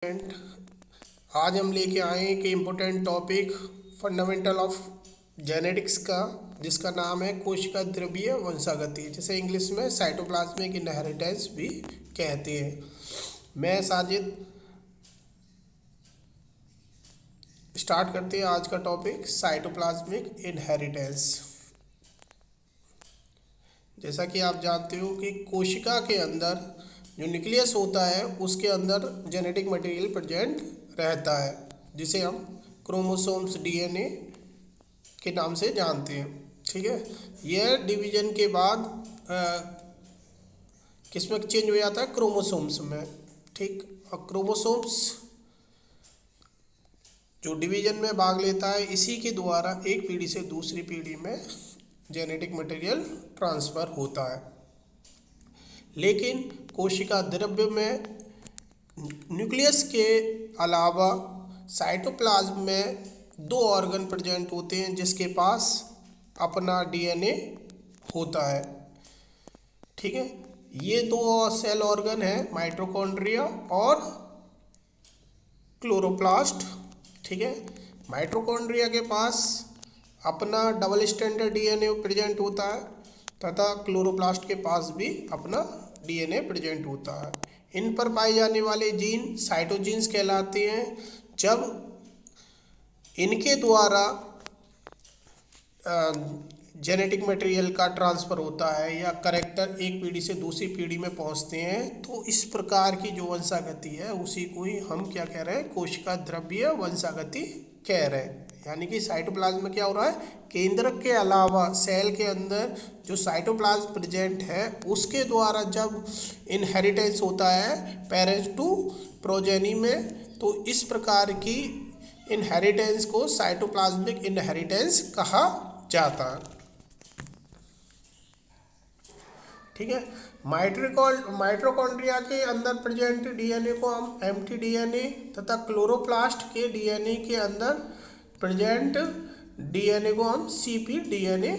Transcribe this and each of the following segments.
And आज हम लेके आए एक important topic fundamental of genetics का, जिसका नाम है कोशिका द्रव्यीय वंशागति, जिसे इंग्लिश में साइटोप्लाज्मिक इनहेरिटेंस भी कहते हैं। मैं साजिद, स्टार्ट करते हैं आज का टॉपिक साइटोप्लाज्मिक इनहेरिटेंस। जैसा कि आप जानते हो कि कोशिका के अंदर जो न्यूक्लियस होता है उसके अंदर जेनेटिक मटेरियल प्रेजेंट रहता है, जिसे हम क्रोमोसोम्स डीएनए के नाम से जानते हैं। ठीक है, यह डिवीजन के बाद किसमें चेंज हो जाता है? क्रोमोसोम्स में। ठीक, और क्रोमोसोम्स जो डिवीजन में भाग लेता है, इसी के द्वारा एक पीढ़ी से दूसरी पीढ़ी में जेनेटिक मटेरियल ट्रांसफ़र होता है। लेकिन कोशिका द्रव्य में न्यूक्लियस के अलावा साइटोप्लाज्म में दो ऑर्गन प्रेजेंट होते हैं, जिसके पास अपना डीएनए होता है। ठीक है, ये दो सेल ऑर्गन है, माइटोकॉन्ड्रिया और क्लोरोप्लास्ट। ठीक है, माइटोकॉन्ड्रिया के पास अपना डबल स्टैंडर्ड डीएनए प्रेजेंट होता है तथा क्लोरोप्लास्ट के पास भी अपना डीएनए प्रेजेंट होता है। इन पर पाए जाने वाले जीन साइटोजीन्स कहलाते हैं। जब इनके द्वारा जेनेटिक मटेरियल का ट्रांसफ़र होता है या करैक्टर एक पीढ़ी से दूसरी पीढ़ी में पहुंचते हैं, तो इस प्रकार की जो वंशागति है उसी को ही हम क्या कह रहे हैं? कोशिका द्रव्यीय वंशागति कह रहे हैं। यानी कि साइटोप्लाज्म में क्या हो रहा है? केंद्रक के अलावा सेल के अंदर जो साइटोप्लाज्म प्रेजेंट है उसके द्वारा जब इनहेरिटेंस होता है पेरेंट्स टू प्रोजेनी में, तो इस प्रकार की इनहेरिटेंस को साइटोप्लाज्मिक इनहेरिटेंस कहा जाता है। ठीक है, माइटोकॉन्ड्रिया के अंदर प्रेजेंट डीएनए को हम एम्प्टी डीएनए तथा क्लोरोप्लास्ट के डीएनए के अंदर प्रेजेंट डीएनए को हम सीपी डीएनए,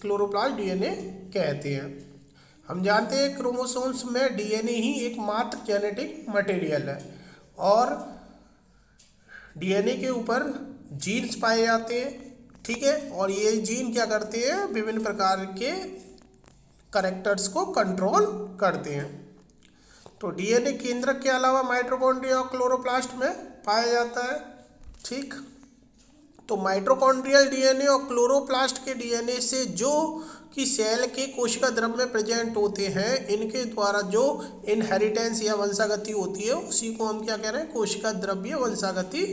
क्लोरोप्लास्ट डीएनए कहते हैं। हम जानते हैं क्रोमोसोम्स में डीएनए ही एकमात्र जेनेटिक मटेरियल है और डीएनए के ऊपर जीन्स पाए जाते हैं। ठीक है, और ये जीन क्या करते हैं? विभिन्न प्रकार के करैक्टर्स को कंट्रोल करते हैं। तो डीएनए केंद्रक के अलावा माइटोकॉन्ड्रिया और क्लोरोप्लास्ट में पाया जाता है। ठीक, तो माइटोकॉन्ड्रियल डीएनए और क्लोरोप्लास्ट के डीएनए से जो कि सेल के कोशिका द्रव्य में प्रेजेंट होते हैं, इनके द्वारा जो इनहेरिटेंस या वंशागति होती है उसी को हम क्या कह रहे हैं? कोशिका द्रव्यीय वंशागति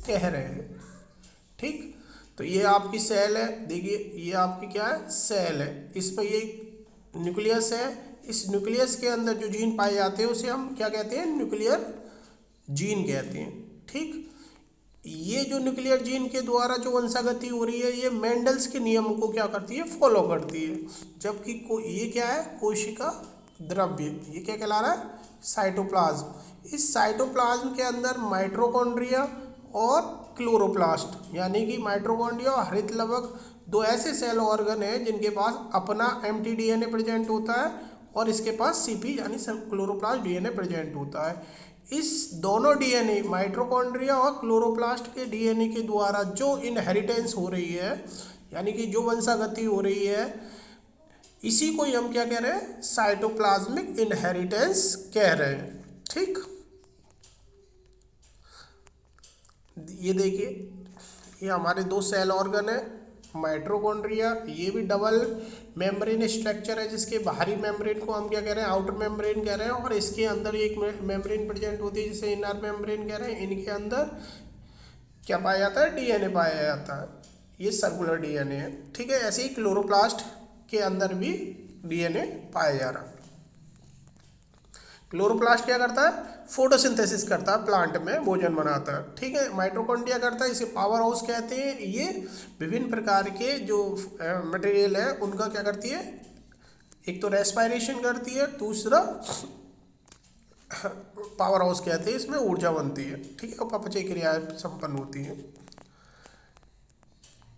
कह रहे हैं। ठीक, तो ये आपकी सेल है, देखिए ये आपकी क्या है? सेल है। इसमें ये न्यूक्लियस है। इस न्यूक्लियस के अंदर जो जीन पाए जाते हैं उसे हम क्या कहते हैं? न्यूक्लियर जीन कहते हैं। ठीक, ये जो न्यूक्लियर जीन के द्वारा जो वंशागति हो रही है, ये मेंडल्स के नियम को क्या करती है? फॉलो करती है। जबकि ये क्या है? कोशिका द्रव्य। ये क्या कहला रहा है? साइटोप्लाज्म। इस साइटोप्लाज्म के अंदर माइटोकॉन्ड्रिया और क्लोरोप्लास्ट यानी कि माइटोकॉन्ड्रिया और हरित लवक दो ऐसे सेल ऑर्गन हैं जिनके पास अपना एम्प्टी डीएनए प्रेजेंट होता है और इसके पास सीपी यानी क्लोरोप्लास्ट डीएनए प्रेजेंट होता है। इस दोनों डीएनए माइटोकॉन्ड्रिया और क्लोरोप्लास्ट के डीएनए के द्वारा जो इनहेरिटेंस हो रही है, यानी कि जो वंशागति हो रही है, इसी को ही हम क्या कह रहे हैं? साइटोप्लाज्मिक इनहेरिटेंस कह रहे हैं। ठीक, ये देखिए, ये हमारे दो सेल ऑर्गन है। माइटोकॉन्ड्रिया, ये भी डबल मेम्ब्रेन स्ट्रक्चर है, जिसके बाहरी मेम्ब्रेन को हम क्या कह रहे हैं? आउटर मेम्ब्रेन कह रहे हैं, और इसके अंदर एक मेम्ब्रेन प्रेजेंट होती है जिसे इनर मेम्ब्रेन कह रहे हैं। इनके अंदर क्या पाया जाता है? डीएनए पाया जाता है। ये सर्कुलर डीएनए है। ठीक है, ऐसे ही क्लोरोप्लास्ट के अंदर भी डीएनए पाया जा रहा है। क्लोरोप्लास्ट क्या करता है? फोटोसिंथेसिस करता है, प्लांट में भोजन बनाता है। ठीक है, माइटोकॉन्ड्रिया करता है, इसे पावर हाउस कहते हैं। ये विभिन्न प्रकार के जो मटेरियल है उनका क्या करती है? एक तो रेस्पायरेशन करती है, दूसरा पावर हाउस कहते हैं, इसमें ऊर्जा बनती है। ठीक है, और अपचय क्रियाएं संपन्न होती हैं।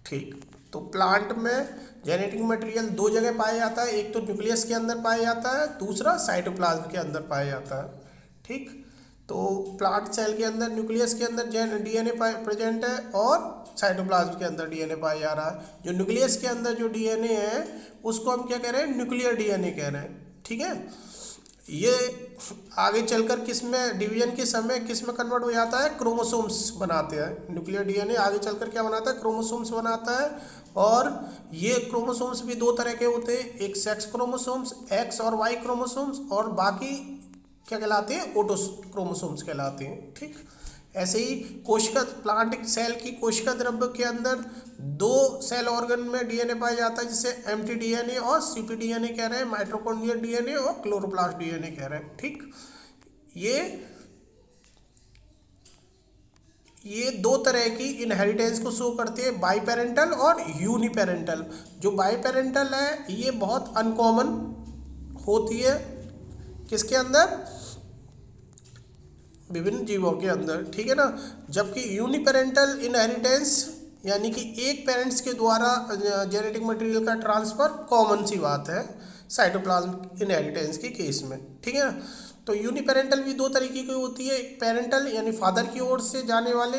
ठीक, तो प्लांट में जेनेटिक मटेरियल दो जगह पाया जाता है, एक तो न्यूक्लियस के अंदर पाया जाता है, दूसरा साइटोप्लाज्म के अंदर पाया जाता है। ठीक, तो प्लांट सेल के अंदर न्यूक्लियस के अंदर डीएनए प्रेजेंट है और साइटोप्लाज्म के अंदर डीएनए पाया जा रहा है। जो न्यूक्लियस के अंदर जो डीएनए है उसको हम क्या कह रहे हैं, न्यूक्लियर डीएनए कह रहे हैं। ठीक है, ये आगे चलकर किस में डिवीजन के समय किस में कन्वर्ट हो जाता है, क्रोमोसोम्स बनाते हैं। न्यूक्लियर डीएनए आगे चलकर क्या बनाता है, क्रोमोसोम्स बनाता है। और ये क्रोमोसोम्स भी दो तरह के होते हैं, एक सेक्स क्रोमोसोम्स एक्स और वाई क्रोमोसोम्स, और बाकी क्या कहलाते हैं, ओटोस क्रोमोसोम्स कहलाते हैं। ठीक, ऐसे ही कोशिका प्लांट सेल की कोशिका द्रव्य के अंदर दो सेल ऑर्गन में डीएनए पाया जाता है, जिसे एम्प्टी डीएनए और सीपी डीएनए कह रहे हैं, माइटोकॉन्ड्रियल डीएनए और क्लोरोप्लास्ट डीएनए कह रहे हैं। ठीक, ये दो तरह की इनहेरिटेंस को शो करते हैं, बाईपेरेंटल और यूनिपेरेंटल। जो बाईपेरेंटल है ये बहुत अनकॉमन होती है, किसके अंदर, विभिन्न जीवों के अंदर। ठीक है ना, जबकि यूनिपेरेंटल इनहेरिटेंस यानी कि एक पेरेंट्स के द्वारा जेनेटिक मटेरियल का ट्रांसफर कॉमन सी बात है साइटोप्लाज्म इनहेरिटेंस के केस में। ठीक है ना, तो यूनिपेरेंटल भी दो तरीके की होती है, एक पेरेंटल यानी फादर की ओर से जाने वाले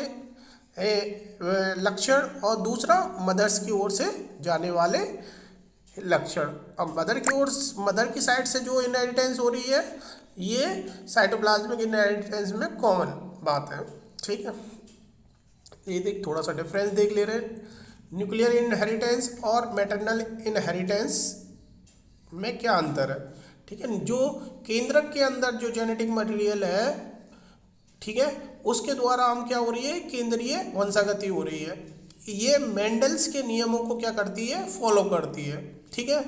लक्षण, और दूसरा मदर्स की ओर से जाने वाले लक्षण। अब मदर की साइड से जो इनहेरिटेंस हो रही है ये साइटोप्लाज्मिक इनहेरिटेंस में कॉमन बात है। ठीक है, ये देख थोड़ा सा डिफरेंस देख ले रहे हैं, न्यूक्लियर इनहेरिटेंस और मैटरनल इनहेरिटेंस में क्या अंतर है। ठीक है, जो केंद्रक के अंदर जो जेनेटिक मटेरियल है, ठीक है, उसके द्वारा हम क्या हो रही है, केंद्रीय वंशागति हो रही है। ये मेंडल्स के नियमों को क्या करती है, फॉलो करती है। ठीक है,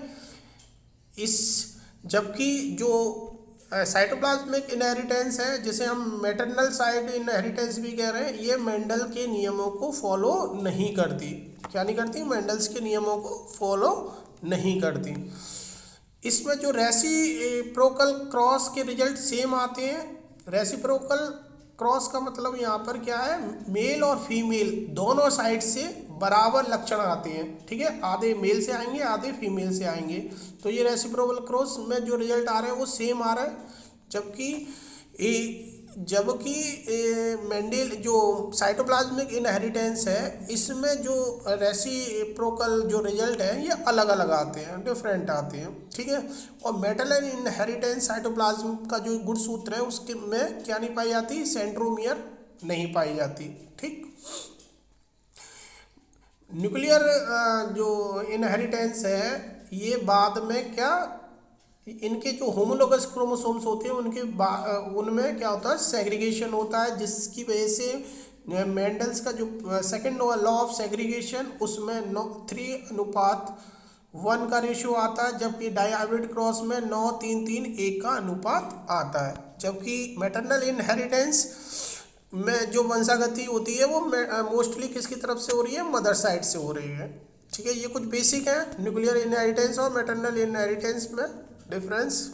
जबकि जो साइटोप्लाज्मिक इनहेरिटेंस है, जिसे हम मैटरनल साइड इनहेरिटेंस भी कह रहे हैं, ये मेंडल के नियमों को फॉलो नहीं करती। क्या नहीं करती, मेंडल्स के नियमों को फॉलो नहीं करती। इसमें जो रेसिप्रोकल क्रॉस के रिजल्ट सेम आते हैं। रेसिप्रोकल क्रॉस का मतलब यहाँ पर क्या है, मेल और फीमेल दोनों साइड से बराबर लक्षण आते हैं। ठीक है, आधे मेल से आएंगे आधे फीमेल से आएंगे, तो ये रेसिप्रोकल क्रॉस में जो रिजल्ट आ रहे हैं वो सेम आ रहा है। जबकि मेंडल जो साइटोप्लाज्मिक इनहेरिटेंस है, इसमें जो रेसिप्रोकल जो रिजल्ट है ये अलग अलग आते हैं, डिफरेंट आते हैं। ठीक है, और मैटरनल इनहेरिटेंस साइटोप्लाज्म का जो गुणसूत्र है उसके में क्या नहीं पाई जाती, सेंट्रोमियर नहीं पाई जाती। ठीक, न्यूक्लियर जो इनहेरिटेंस है ये बाद में क्या, इनके जो होमोलोगस क्रोमोसोम्स होते हैं उनमें क्या होता है, सेग्रीगेशन होता है, जिसकी वजह से मेंडल्स का जो सेकंड लॉ ऑफ सेग्रीगेशन उसमें 3:1 का रेशियो आता है, जबकि डायहाइब्रिड क्रॉस में 9:3:3:1 का अनुपात आता है। जबकि मैटरनल इनहेरिटेंस में जो वंशागति होती है वो मोस्टली किसकी तरफ से हो रही है, मदर साइड से हो रही है। ठीक है, ये कुछ बेसिक है न्यूक्लियर इनहेरिटेंस और मैटरनल इनहेरिटेंस में डिफरेंस।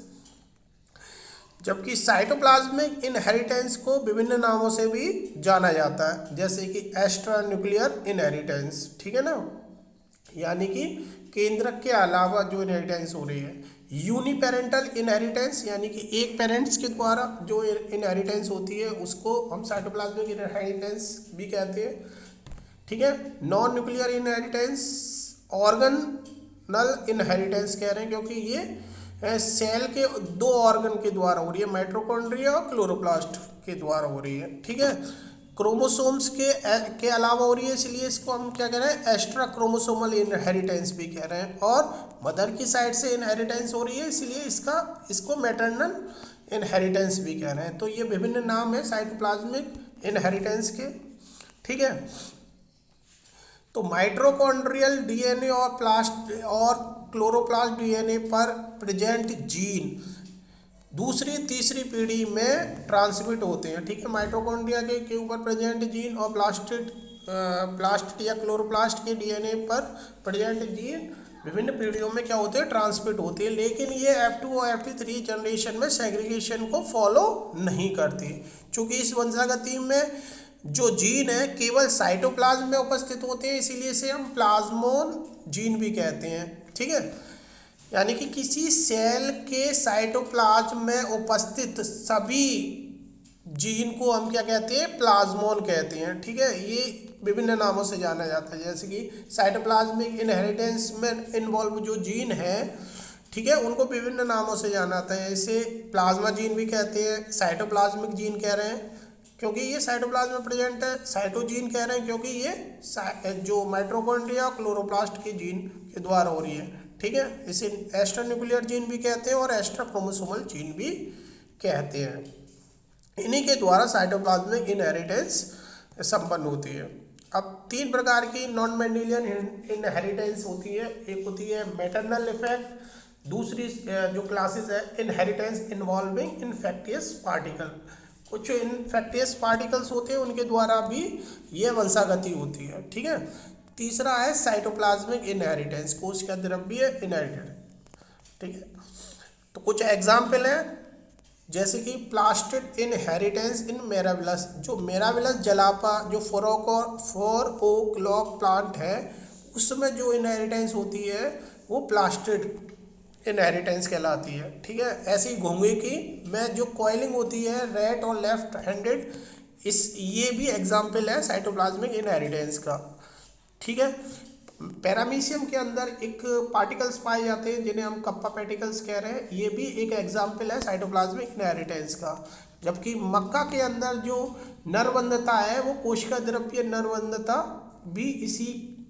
जबकि साइटोप्लाज्मिक इनहेरिटेंस को विभिन्न नामों से भी जाना जाता है, जैसे कि एक्स्ट्रा न्यूक्लियर इनहेरिटेंस। ठीक है ना, यानी कि केंद्रक के अलावा जो इनहेरिटेंस हो रही है। यूनिपेरेंटल इनहेरिटेंस यानी कि एक पेरेंट्स के द्वारा जो इनहेरिटेंस होती है उसको हम साइटोप्लाज्मिक इनहेरिटेंस भी कहते हैं। ठीक है, नॉन न्यूक्लियर इनहेरिटेंस ऑर्गनल इनहेरिटेंस कह रहे हैं, क्योंकि ये सेल के दो ऑर्गन के द्वारा हो रही है, माइटोकॉन्ड्रिया और क्लोरोप्लास्ट के द्वारा हो रही है। ठीक है, क्रोमोसोम्स के अलावा हो रही है, इसलिए इसको हम क्या कह रहे हैं, एक्स्ट्रा क्रोमोसोमल इनहेरिटेंस भी कह रहे हैं। और मदर की साइड से इनहेरिटेंस हो रही है, इसलिए इसको मैटरनल इनहेरिटेंस भी कह रहे हैं। तो ये विभिन्न नाम है साइटोप्लाज्मिक इनहेरिटेंस के। ठीक है, तो माइटोकॉन्ड्रियल डीएनए और क्लोरोप्लास्ट डीएनए पर प्रेजेंट जीन दूसरी तीसरी पीढ़ी में ट्रांसमिट होते हैं। ठीक है, माइटोकॉन्ड्रिया के ऊपर प्रेजेंट जीन और प्लास्ट या क्लोरोप्लास्ट के डीएनए पर प्रेजेंट जीन विभिन्न पीढ़ियों में क्या होते हैं, ट्रांसमिट होते हैं। लेकिन ये F2 और F3 जनरेशन में सेग्रीगेशन को फॉलो नहीं करती, चूँकि इस वंशागति में जो जीन है केवल साइटोप्लाज्म में उपस्थित होते हैं, इसीलिए इसे हम प्लाज्मोन जीन भी कहते हैं। ठीक है, यानी कि किसी सेल के साइटोप्लाज्म में उपस्थित सभी जीन को हम क्या कहते हैं, प्लाज्मोन कहते हैं, ठीक है। ये विभिन्न नामों से जाना जाता है, जैसे कि साइटोप्लाज्मिक इनहेरिटेंस में इन्वॉल्व जो जीन है, ठीक है, उनको विभिन्न नामों से जाना जाता है। इसे प्लाज्मा जीन भी कहते हैं, साइटोप्लाज्मिक जीन कह रहे हैं क्योंकि ये साइटोप्लाज्म में प्रेजेंट है, साइटोजीन कह रहे हैं क्योंकि ये जो माइटोकॉन्ड्रिया क्लोरोप्लास्ट के जीन के द्वारा हो रही है, ठीक है। इसे एक्स्ट्रा न्यूक्लियर जीन भी कहते हैं और एक्स्ट्रा क्रोमोसोमल जीन भी कहते हैं। इन्हीं के द्वारा साइटोप्लाज्मिक इनहेरिटेंस संपन्न होती है। अब 3 प्रकार की नॉन मेंडेलियन इनहेरिटेंस होती है। एक होती है मैटरनल इफेक्ट, दूसरी जो क्लासेस है इनहेरिटेंस इन्वॉल्विंग इन्फेक्टियस पार्टिकल, कुछ इन्फेक्टियस पार्टिकल्स होते हैं उनके द्वारा भी ये वंशागति होती है, ठीक है। तीसरा है साइटोप्लाज्मिक इनहेरिटेंस, कोशिका द्रव्य इनहेरिटेंस, ठीक है। तो कुछ एग्जाम्पल हैं जैसे कि प्लास्टिड इनहेरिटेंस इन मेराविलस, जो मेराविलस जलापा जो 4 ओक प्लांट है उसमें जो इनहेरिटेंस होती है वो प्लास्टिड इनहेरिटेंस कहलाती है, ठीक है। ऐसी घोंघे की में जो कॉइलिंग होती है रेट और लेफ्ट हैंडेड, ये भी एग्जाम्पल है साइटोप्लाज्मिक इनहेरिटेंस का, ठीक है। पैरामीशियम के अंदर एक पार्टिकल्स पाए जाते हैं जिन्हें हम कप्पा पैटिकल्स कह रहे हैं, ये भी एक एग्जाम्पल है साइटोप्लाज्मिक इनहेरिटेंस का। जबकि मक्का के अंदर जो नरबंधता है वो कोशिका द्रव्य नरबंधता भी इसी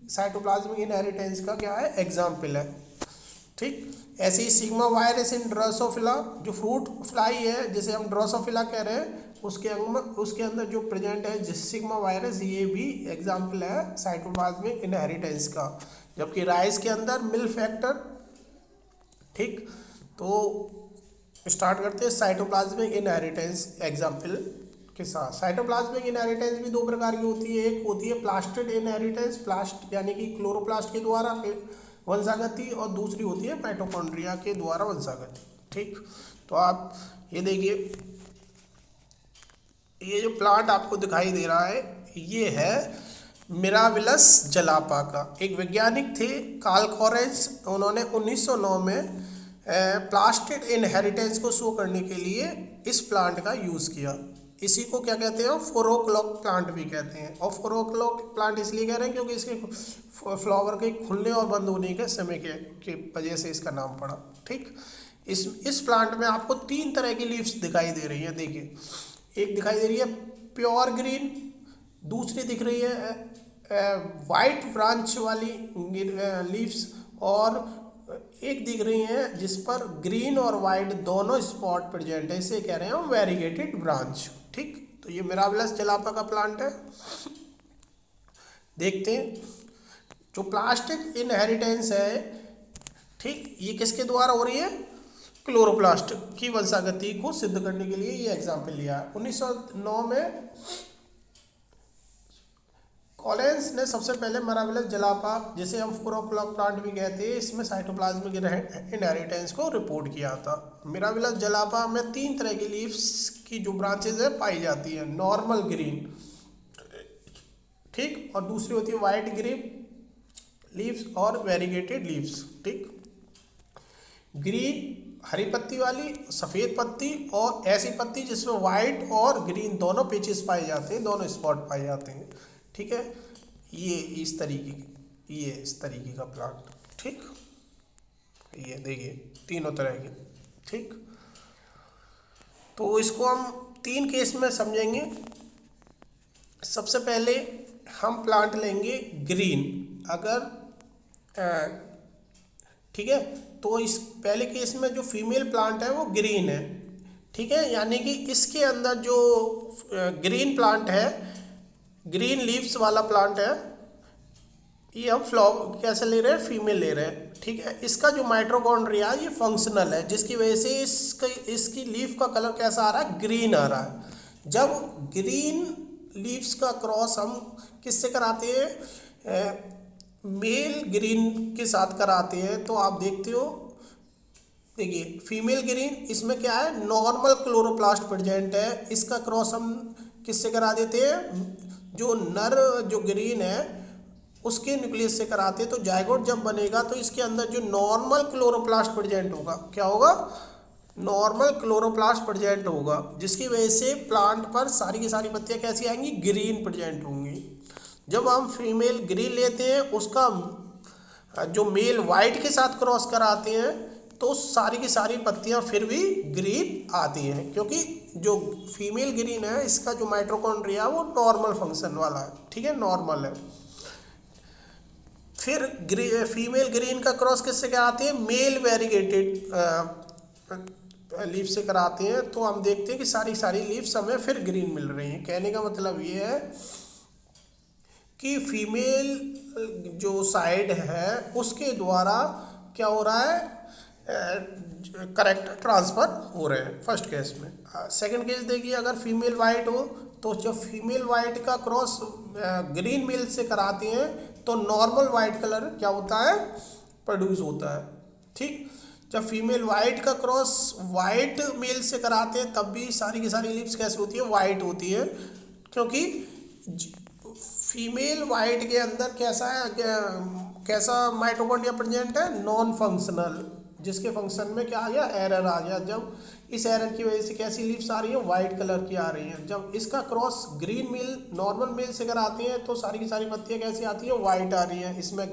साइटोप्लाज्मिक इनहेरिटेंस का क्या है, एग्जाम्पल है, ठीक। ऐसे ही सिग्मा वायरस इन ड्रोसोफिला, जो फ्रूट फ्लाई है जिसे हम ड्रोसोफिला कह रहे हैं, उसके अंदर जो प्रेजेंट है सिग्मा वायरस, ये भी एग्जाम्पल है साइटोप्लाज्मिक इनहेरिटेंस का। जबकि राइस के अंदर मिल फैक्टर, ठीक। तो स्टार्ट करते हैं साइटोप्लाज्मिक इनहेरिटेंस एग्जाम्पल के साथ। साइटोप्लाज्मिक इनहेरिटेंस भी 2 प्रकार की होती है। एक होती है प्लास्टिड इनहेरिटेंस, प्लास्ट यानी कि क्लोरोप्लास्ट के द्वारा वंशागति, और दूसरी होती है माइटोकॉन्ड्रिया के द्वारा वंशागति, ठीक। तो आप ये देखिए, ये जो प्लांट आपको दिखाई दे रहा है ये है मिराविलस जलापा का। एक वैज्ञानिक थे कार्ल कॉरेंस, उन्होंने 1909 में प्लास्टिड इनहेरिटेंस को शो करने के लिए इस प्लांट का यूज़ किया। इसी को क्या कहते हैं, 4 o'clock प्लांट भी कहते हैं। और 4 o'clock प्लांट इसलिए कह रहे हैं क्योंकि इसके फ्लावर के खुलने और बंद होने के समय के वजह से इसका नाम पड़ा, ठीक। इस प्लांट में आपको 3 तरह की लीव्स दिखाई दे रही है। देखिए, एक दिखाई दे रही है प्योर ग्रीन, दूसरी दिख रही है वाइट ब्रांच वाली लीव्स, और एक दिख रही है जिस पर ग्रीन और वाइट दोनों स्पॉट प्रेजेंट है, इसे कह रहे हैं वेरीगेटेड ब्रांच, ठीक। तो ये मिराविलस जलापा का प्लांट है। देखते हैं जो प्लास्टिक इनहेरिटेंस है, ठीक, ये किसके द्वारा हो रही है, क्लोरोप्लास्ट की वंशागति को सिद्ध करने के लिए ये एग्जाम्पल लिया है। 1909 में कॉलेंस ने सबसे पहले मिराविलस जलापा, जिसे हम 4 o'clock प्लांट भी कहते हैं, इसमें साइटोप्लाज्मिक इनहेरिटेंस को रिपोर्ट किया था। मिराविलस जलापा में 3 तरह की लीव्स की जो ब्रांचेज है पाई जाती है, नॉर्मल ग्रीन, ठीक, और दूसरी होती है वाइट ग्रीन लीव्स और वेरीगेटेड लीव्स, ठीक। ग्रीन हरी पत्ती वाली, सफ़ेद पत्ती, और ऐसी पत्ती जिसमें वाइट और ग्रीन दोनों पेचेस पाए जाते हैं, दोनों स्पॉट पाए जाते हैं, ठीक है। ये इस तरीके का प्लांट, ठीक। ये देखिए 3 तरह के, ठीक। तो इसको हम 3 केस में समझेंगे। सबसे पहले हम प्लांट लेंगे ग्रीन, अगर ठीक है, तो इस पहले केस में जो फीमेल प्लांट है वो ग्रीन है, ठीक है, यानी कि इसके अंदर जो ग्रीन प्लांट है, ग्रीन लीव्स वाला प्लांट है, ये हम फ्लावर कैसे ले रहे हैं, फीमेल ले रहे हैं, ठीक है। इसका जो माइटोकॉन्ड्रिया ये फंक्शनल है, जिसकी वजह से इसकी लीफ का कलर कैसा आ रहा है, ग्रीन आ रहा है। जब ग्रीन लीव्स का क्रॉस हम किससे कराते हैं, मेल ग्रीन के साथ कराते हैं, तो आप देखते हो, देखिए फीमेल ग्रीन, इसमें क्या है, नॉर्मल क्लोरोप्लास्ट प्रेजेंट है, इसका क्रॉस हम किससे करा देते हैं, जो नर जो ग्रीन है उसके न्यूक्लियस से कराते हैं। तो जाइगोट जब बनेगा तो इसके अंदर जो नॉर्मल क्लोरोप्लास्ट प्रेजेंट होगा, क्या होगा, नॉर्मल क्लोरोप्लास्ट प्रेजेंट होगा, जिसकी वजह से प्लांट पर सारी की सारी पत्तियां कैसी आएंगी, ग्रीन प्रेजेंट होंगी। जब हम फीमेल ग्रीन लेते हैं, उसका जो मेल वाइट के साथ क्रॉस कराते हैं, तो सारी की सारी पत्तियां फिर भी ग्रीन आती हैं, क्योंकि जो फीमेल ग्रीन है इसका जो माइटोकॉन्ड्रिया वो नॉर्मल फंक्शन वाला है, ठीक है, नॉर्मल है। फिर फीमेल ग्रीन का क्रॉस किससे कराते हैं, मेल वेरीगेटेड लीफ से कराते हैं, तो हम देखते हैं कि सारी सारी लीव्स हमें फिर ग्रीन मिल रही हैं। कहने का मतलब ये है कि फीमेल जो साइड है उसके द्वारा क्या हो रहा है, करेक्टर ट्रांसफर हो रहे हैं फर्स्ट केस में। सेकंड केस देखिए, अगर फीमेल वाइट हो तो जब फीमेल वाइट का क्रॉस ग्रीन मेल से कराते हैं तो नॉर्मल वाइट कलर क्या होता है, प्रोड्यूस होता है, ठीक। जब फीमेल वाइट का क्रॉस वाइट मेल से कराते हैं तब भी सारी की सारी लिप्स कैसे होती है, वाइट होती है, क्योंकि फीमेल वाइट के अंदर कैसा माइटोकॉन्ड्रिया प्रेजेंट है, नॉन फंक्शनल, जिसके फंक्शन में क्या आ गया, एरर आ गया। जब इस एरर की वजह से कैसी लीव्स आ रही है, वाइट कलर की आ रही हैं। जब इसका cross green male normal male से कराते हैं तो सारी की सारी पत्तियां कैसी आती है, वाइट आ रही हैं, इसमें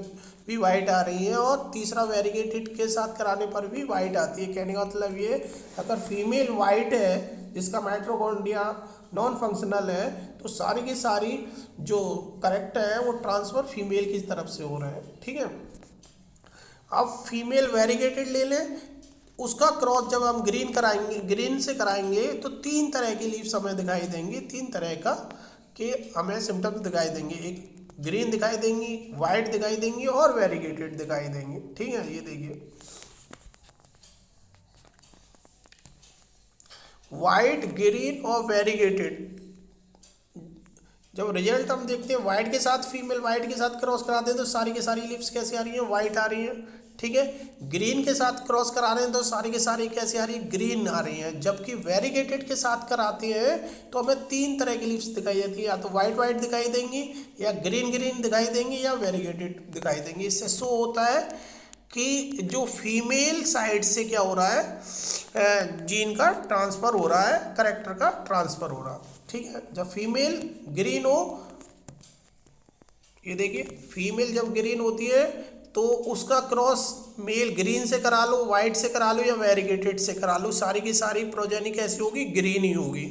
भी वाइट आ रही हैं, और तीसरा वेरीगेटेड के साथ कराने पर भी वाइट आती है। कहने का मतलब ये, अगर फीमेल वाइट है जिसका माइटोकॉन्ड्रिया नॉन फंक्शनल है, तो सारी की सारी जो करेक्ट है वो ट्रांसफर फीमेल की तरफ से हो रहा है, ठीक है। अब फीमेल वेरीगेटेड ले लें, उसका क्रॉस जब हम ग्रीन कराएंगे, ग्रीन से कराएंगे, तो 3 तरह की लीव्स हमें दिखाई देंगी, 3 तरह का के हमें सिम्टम्स दिखाई देंगे। एक ग्रीन दिखाई देंगी, वाइट दिखाई देंगी और वेरीगेटेड दिखाई देंगी, ठीक है। ये देखिए, वाइट, ग्रीन और वेरीगेटेड। जब रिजल्ट हम देखते हैं, वाइट के साथ फीमेल वाइट के साथ क्रॉस कराते हैं तो सारी की सारी लिप्स कैसी आ रही हैं, वाइट आ रही हैं, ठीक है। ग्रीन के साथ क्रॉस करा रहे हैं तो सारी की सारी कैसी आ रही है, ग्रीन आ रही हैं। जबकि वेरीगेटेड के साथ कराते हैं तो हमें 3 तरह की लिप्स दिखाई देती है, या तो वाइट वाइट दिखाई देंगी, या ग्रीन ग्रीन दिखाई देंगी, या वेरीगेटेड दिखाई देंगी। इससे शो होता है कि जो फीमेल साइड से क्या हो रहा है, जीन का ट्रांसफ़र हो रहा है, करेक्टर का ट्रांसफ़र हो रहा है, ठीक है। जब फीमेल ग्रीन हो, ये देखिए, फीमेल जब ग्रीन होती है तो उसका क्रॉस मेल ग्रीन से करा लो, वाइट से करा लो, या वेरीगेटेड से करा लो, सारी की सारी प्रोजेनी कैसी होगी, ग्रीन ही होगी।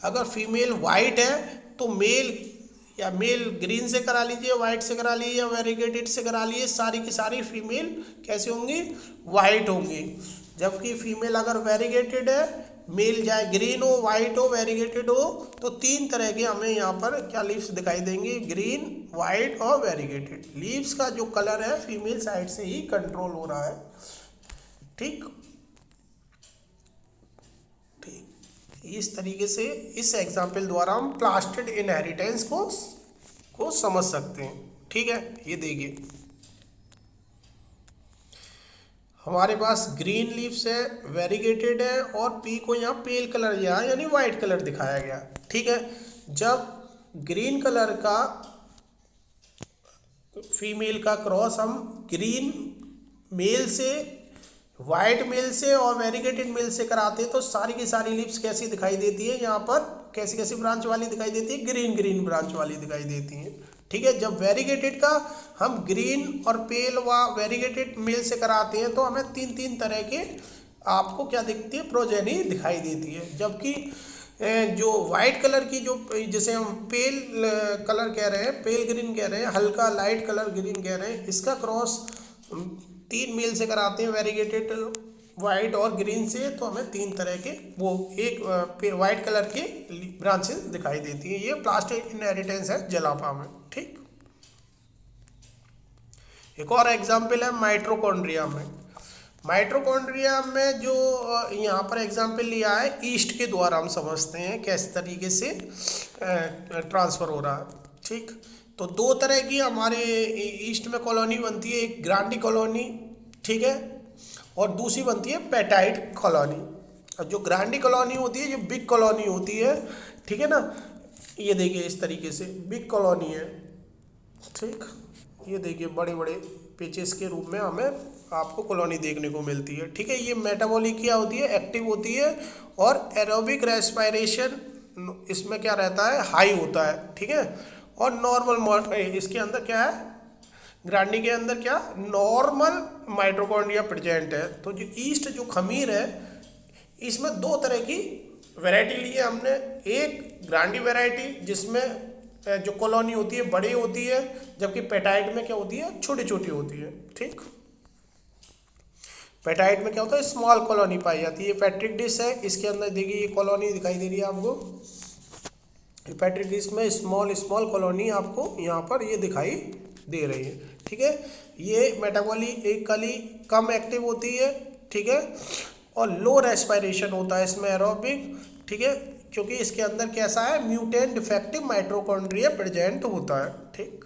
अगर फीमेल वाइट है तो मेल ग्रीन से करा लीजिए, वाइट से करा लीजिए, या वेरीगेटेड से करा लीजिए, सारी की सारी फीमेल कैसी होंगी, वाइट होंगी। जबकि फीमेल अगर वेरीगेटेड है, मेल चाहे ग्रीन हो, वाइट हो, वेरीगेटेड हो, तो 3 तरह के हमें यहाँ पर क्या लीव्स दिखाई देंगी, ग्रीन, वाइट और वेरीगेटेड। लीव्स का जो कलर है फीमेल साइड से ही कंट्रोल हो रहा है, ठीक। इस तरीके से इस एग्जाम्पल द्वारा हम प्लास्टिड इनहेरिटेंस को समझ सकते हैं, ठीक है। ये देखिए, हमारे पास ग्रीन लीव्स है, वेरीगेटेड है, और पी को यहाँ पेल कलर यहाँ यानी वाइट कलर दिखाया गया, ठीक है। जब ग्रीन कलर का फीमेल का क्रॉस हम ग्रीन मेल से, वाइट मेल से और वेरीगेटेड मेल से कराते हैं तो सारी की सारी लिप्स कैसी दिखाई देती है, यहाँ पर कैसी कैसी ब्रांच वाली दिखाई देती है, ग्रीन ग्रीन ब्रांच वाली दिखाई देती है, ठीक है। जब वेरीगेटेड का हम ग्रीन और पेल व वेरीगेटेड मेल से कराते हैं तो हमें 3 तरह के आपको क्या दिखती है, प्रोजेनी दिखाई देती है। जबकि जो वाइट कलर की जो जिसे हम पेल कलर कह रहे हैं, पेल ग्रीन कह रहे हैं, हल्का लाइट कलर ग्रीन कह रहे हैं, इसका क्रॉस 3 मेल से कराते हैं, वेरीगेटेड, वाइट और ग्रीन से, तो हमें 3 तरह के वो एक वाइट कलर की ब्रांचेस दिखाई देती है। ये प्लास्टिड इनहेरिटेंस है जलापा में, ठीक। एक और एग्जाम्पल है माइटोकॉन्ड्रिया में। माइटोकॉन्ड्रिया में जो यहाँ पर एग्जाम्पल लिया है, ईस्ट के द्वारा हम समझते हैं किस तरीके से ट्रांसफ़र हो रहा है, ठीक। तो 2 तरह की हमारे ईस्ट में कॉलोनी बनती है, एक ग्रांडी कॉलोनी, ठीक है, और दूसरी बनती है पेटाइट कॉलोनी। और जो ग्रांडी कॉलोनी होती है, जो बिग कॉलोनी होती है, ठीक है ना, ये देखिए इस तरीके से बिग कॉलोनी है, ठीक, ये देखिए बड़े बड़े पेचेस के रूप में हमें आपको कॉलोनी देखने को मिलती है। ठीक है, ये मेटाबॉलिक क्या होती है, एक्टिव होती है, और एरोबिक रेस्पिरेशन इसमें क्या रहता है, हाई होता है। ठीक है, और नॉर्मल इसके अंदर क्या है, ग्रांडी के अंदर क्या नॉर्मल माइटोकॉन्ड्रिया प्रेजेंट है। तो जो ईस्ट जो खमीर है इसमें दो तरह की वैरायटी ली है हमने, एक ग्रांडी वैरायटी जिसमें जो कॉलोनी होती है बड़ी होती है, जबकि पेटाइट में क्या होती है, छोटी छोटी होती है। ठीक, पेटाइट में क्या होता है, स्मॉल कॉलोनी पाई जाती है। ये पेट्रिक डिश है, इसके अंदर देखिए ये कॉलोनी दिखाई दे रही है आपको, पेट्रिक डिश में स्मॉल स्मॉल कॉलोनी आपको यहाँ पर ये दिखाई दे रही है। ठीक है, ये मेटाबॉलिकली कम एक्टिव होती है। ठीक है, और लो रेस्पिरेशन होता है इसमें, एरोबिक। ठीक है, क्योंकि इसके अंदर कैसा है, म्यूटेंट डिफेक्टिव माइटोकॉन्ड्रिया प्रेजेंट होता है। ठीक,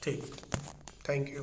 ठीक, थैंक यू।